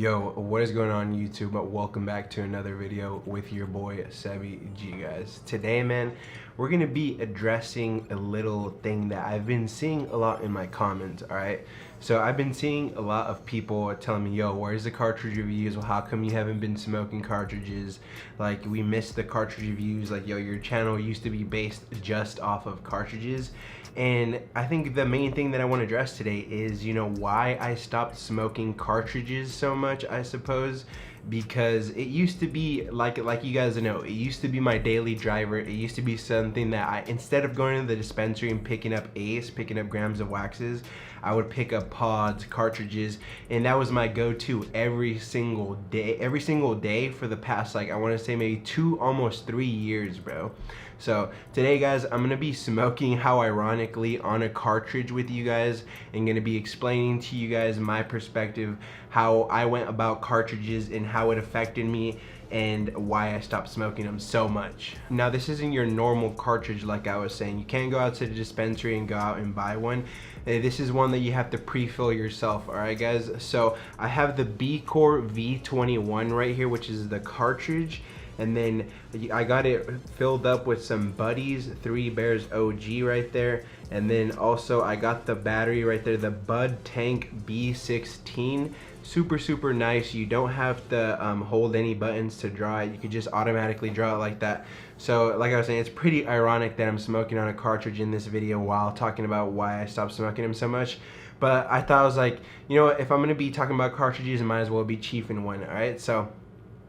Yo, what is going on YouTube? Welcome back to another video with your boy Sebi G, guys. Today, man, we're gonna be addressing a little thing that I've been seeing a lot in my comments, alright? So I've been seeing a lot of people telling me, yo, where's the cartridge reviews? Well, how come you haven't been smoking cartridges? Like, we missed the cartridge reviews. Like, yo, your channel used to be based just off of cartridges. And I think the main thing that I want to address today is, why I stopped smoking cartridges so much, I suppose. Because it used to be, like you guys know, it used to be my daily driver. It used to be something that I, instead of going to the dispensary and picking up picking up grams of waxes, I would pick up pods, cartridges, and that was my go-to every single day for the past, like, I want to say maybe 2, almost 3 years, bro. So today, guys, I'm gonna be smoking, how ironically, on a cartridge with you guys, and gonna be explaining to you guys my perspective, how I went about cartridges and how it affected me, and why I stopped smoking them so much. Now, this isn't your normal cartridge, like I was saying. You can't go out to the dispensary and go out and buy one. This is one that you have to pre-fill yourself, alright guys? So I have the B16 right here, which is the cartridge. And then I got it filled up with some Buddies 3 Bears OG right there. And then also I got the battery right there, the Bud Tank B16. Super nice. You don't have to hold any buttons to draw it. You can just automatically draw it like that. So like I was saying, it's pretty ironic that I'm smoking on a cartridge in this video while talking about why I stopped smoking them so much. But I thought, I was like, if I'm gonna be talking about cartridges, I might as well be chief in one. Alright, so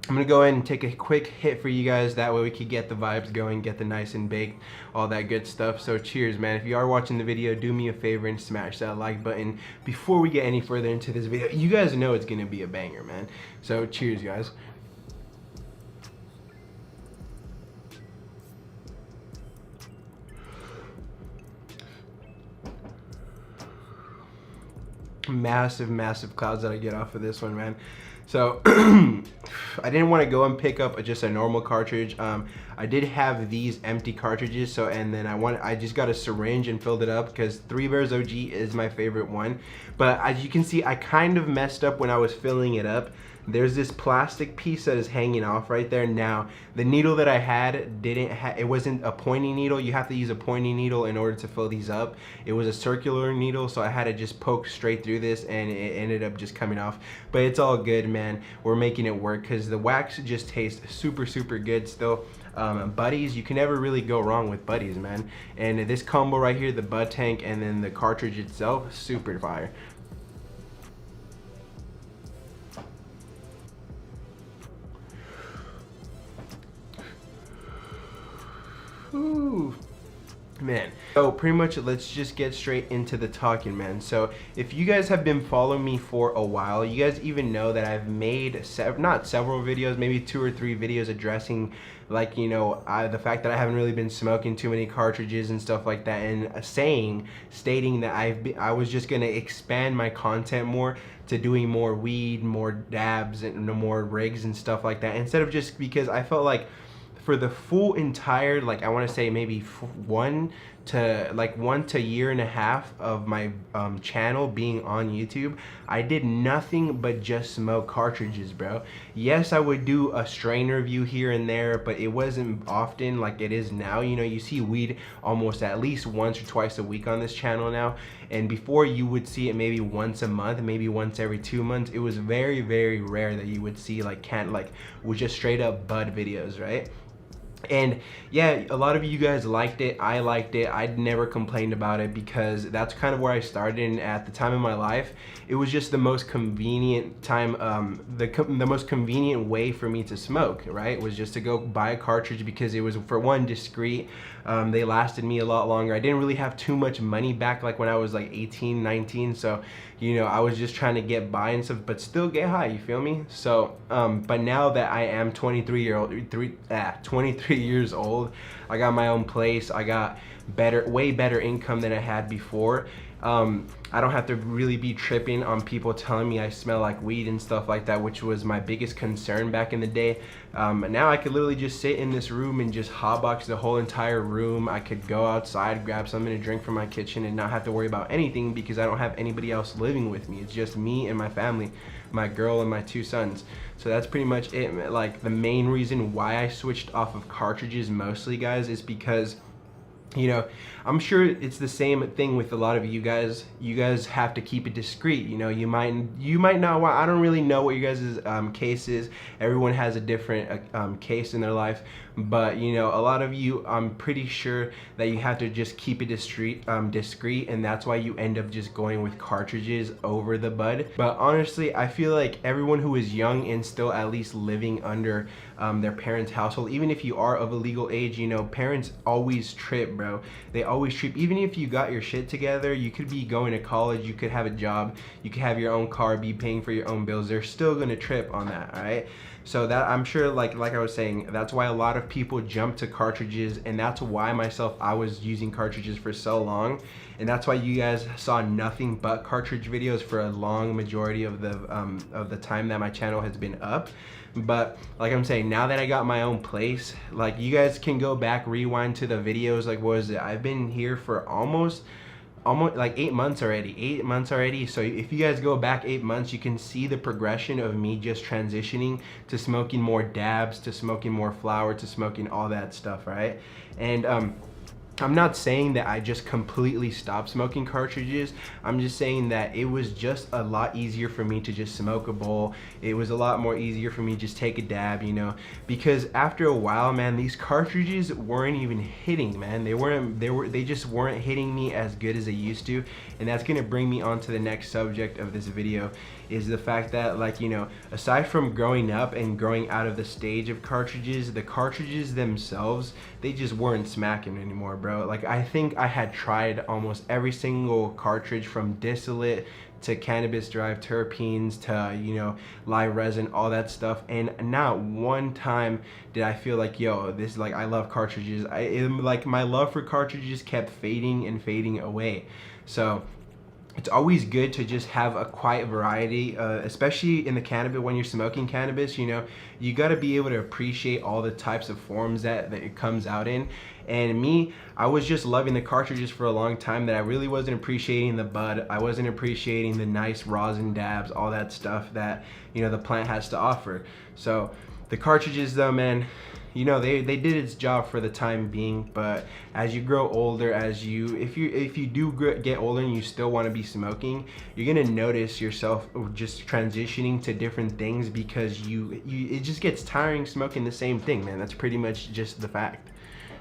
I'm gonna go ahead and take a quick hit for you guys. That way we could get the vibes going, get the nice and baked, all that good stuff. So cheers, man. If you are watching the video, do me a favor and smash that like button before we get any further into this video. You guys know it's gonna be a banger, man. So cheers, guys. Massive clouds that I get off of this one, man. So I didn't want to go and pick up just a normal cartridge. I did have these empty cartridges, so, and then I just got a syringe and filled it up because 3 Bears OG is my favorite one. But as you can see, I kind of messed up when I was filling it up. There's this plastic piece that is hanging off right there. Now, the needle that I had it wasn't a pointing needle. You have to use a pointing needle in order to fill these up. It was a circular needle, so I had to just poke straight through this, and it ended up just coming off. But it's all good, man. We're making it work because the wax just tastes super good still. Buddies, you can never really go wrong with Buddies, man. And this combo right here, the Bud Tank and then the cartridge itself, super fire. Ooh, man. So pretty much, let's just get straight into the talking, man. So if you guys have been following me for a while, you guys even know that I've made not several videos, maybe 2 or 3 videos addressing, like, the fact that I haven't really been smoking too many cartridges and stuff like that, and stating that I was just gonna expand my content more to doing more weed, more dabs, and more rigs and stuff like that, instead of just, because I felt like for the full entire, like, I want to say maybe 1 to year and a half of my channel being on YouTube, I did nothing but just smoke cartridges, bro. Yes, I would do a strain review here and there, but it wasn't often like it is now. You see weed almost at least once or twice a week on this channel now, and before you would see it maybe once a month, maybe once every 2 months. It was very rare that you would see with just straight up bud videos, right? And yeah, a lot of you guys liked it. I liked it. I'd never complained about it because that's kind of where I started. And at the time in my life, it was just the most convenient time, the most convenient way for me to smoke, right? Was just to go buy a cartridge because it was, for one, discreet. They lasted me a lot longer. I didn't really have too much money back like when I was like 18, 19. So, I was just trying to get by and stuff, but still get high, you feel me? So, but now that I am 23 years old, I got my own place. I got way better income than I had before. I don't have to really be tripping on people telling me I smell like weed and stuff like that, which was my biggest concern back in the day. Now I could literally just sit in this room and just hotbox the whole entire room. I could go outside, grab something to drink from my kitchen, and not have to worry about anything because I don't have anybody else living with me. It's just me and my family. my girl, and my 2 sons. So that's pretty much it. Like, the main reason why I switched off of cartridges mostly, guys, is because, you know, I'm sure it's the same thing with a lot of you guys. You guys have to keep it discreet. You know, you might not want, I don't really know what you guys' case is. Everyone has a different case in their life, but you know, a lot of you, I'm pretty sure that you have to just keep it discreet, and that's why you end up just going with cartridges over the bud. But honestly, I feel like everyone who is young and still at least living under their parents' household, even if you are of a legal age, you know, parents always trip, bro. They always trip. Even if you got your shit together, you could be going to college, you could have a job, you could have your own car, be paying for your own bills, they're still gonna trip on that, all right? So that, I'm sure, like I was saying, that's why a lot of people jump to cartridges, and that's why myself, I was using cartridges for so long, and that's why you guys saw nothing but cartridge videos for a long majority of the time that my channel has been up. But like I'm saying, now that I got my own place, like, you guys can go back, rewind to the videos. Like, what was it? I've been here for almost like 8 months already. So if you guys go back 8 months, you can see the progression of me just transitioning to smoking more dabs, to smoking more flower, to smoking all that stuff, right? And I'm not saying that I just completely stopped smoking cartridges. I'm just saying that it was just a lot easier for me to just smoke a bowl. It was a lot more easier for me to just take a dab, you know, because after a while, man, these cartridges weren't even hitting, man. They just weren't hitting me as good as they used to. And that's gonna bring me on to the next subject of this video, is the fact that, like, you know, aside from growing up and growing out of the stage of cartridges, the cartridges themselves, they just weren't smacking anymore, bro. Like, I think I had tried almost every single cartridge, from distillate to cannabis derived terpenes to, you know, live resin, all that stuff, and not one time did I feel like, yo, this, like, I love cartridges. Like, my love for cartridges kept fading and fading away. So it's always good to just have a quiet variety, especially in the cannabis. When you're smoking cannabis, you know, you got to be able to appreciate all the types of forms that it comes out in. And me, I was just loving the cartridges for a long time, that I really wasn't appreciating the bud. I wasn't appreciating the nice rosin dabs, all that stuff that, you know, the plant has to offer. So the cartridges, though, man, you know, they did its job for the time being. But as you grow older, if you do get older and you still want to be smoking, you're gonna notice yourself just transitioning to different things, because it just gets tiring smoking the same thing, man. That's pretty much just the fact.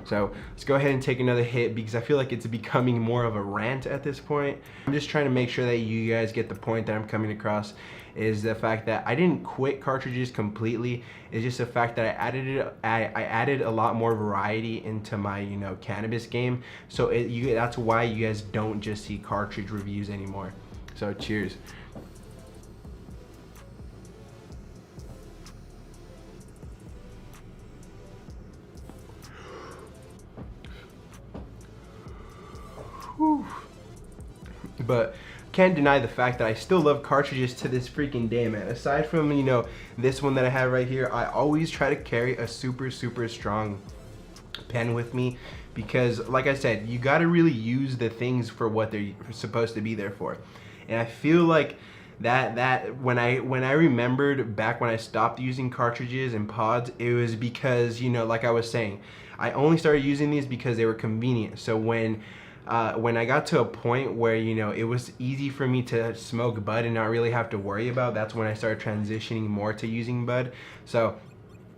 So let's go ahead and take another hit, because I feel like it's becoming more of a rant at this point. I'm just trying to make sure that you guys get the point that I'm coming across, is the fact that I didn't quit cartridges completely. It's just the fact that I added a lot more variety into my, you know, cannabis game. So that's why you guys don't just see cartridge reviews anymore. So cheers. Whew. But can't deny the fact that I still love cartridges to this freaking day, man. Aside from, you know, this one that I have right here, I always try to carry a super strong pen with me, because like I said, you got to really use the things for what they're supposed to be there for. And I feel like that when I remembered back when I stopped using cartridges and pods, it was because, you know, like I was saying, I only started using these because they were convenient. So when I got to a point where, you know, it was easy for me to smoke bud and not really have to worry about, that's when I started transitioning more to using bud. So,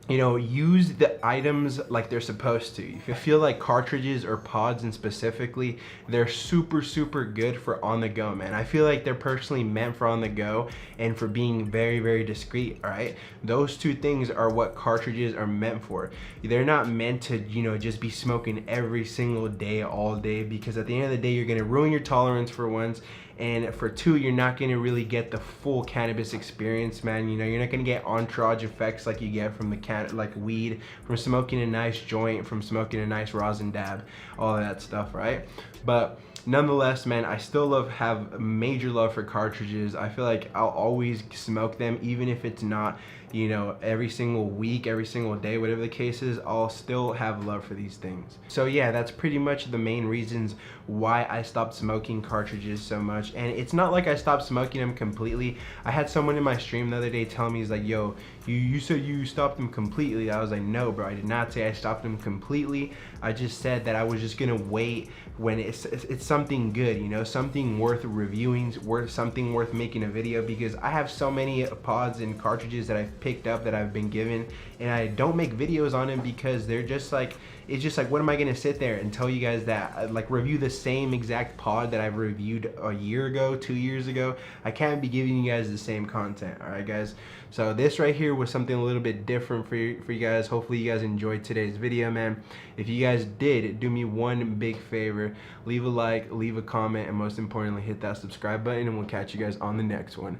you know, use the items like they're supposed to. If you feel like cartridges or pods, and specifically, they're super good for on the go, man. I feel like they're personally meant for on the go and for being very discreet, all right? Those two things are what cartridges are meant for. They're not meant to, you know, just be smoking every single day, all day, because at the end of the day, you're gonna ruin your tolerance for once, and for two, you're not gonna really get the full cannabis experience, man. You know, you're not gonna get entourage effects like you get from like weed, from smoking a nice joint, from smoking a nice rosin dab, all of that stuff, right? But nonetheless, man, I still have major love for cartridges. I feel like I'll always smoke them, even if it's not, you know, every single week, every single day, whatever the case is. I'll still have love for these things. So yeah, that's pretty much the main reasons why I stopped smoking cartridges so much. And it's not like I stopped smoking them completely. I had someone in my stream the other day tell me, he's like, yo, you said you stopped them completely. I was like, no, bro, I did not say I stopped them completely. I just said that I was just gonna wait when it's something good, you know, something worth reviewing, something worth making a video, because I have so many pods and cartridges that I've picked up that I've been given, and I don't make videos on them because they're just like, it's just like, what am I gonna sit there and tell you guys that, like, review the same exact pod that I've reviewed a year ago, 2 years ago? I can't be giving you guys the same content, all right, guys? So this right here was something a little bit different for you guys. Hopefully you guys enjoyed today's video, man. If you guys did, do me one big favor, leave a like, leave a comment, and most importantly, hit that subscribe button, and we'll catch you guys on the next one.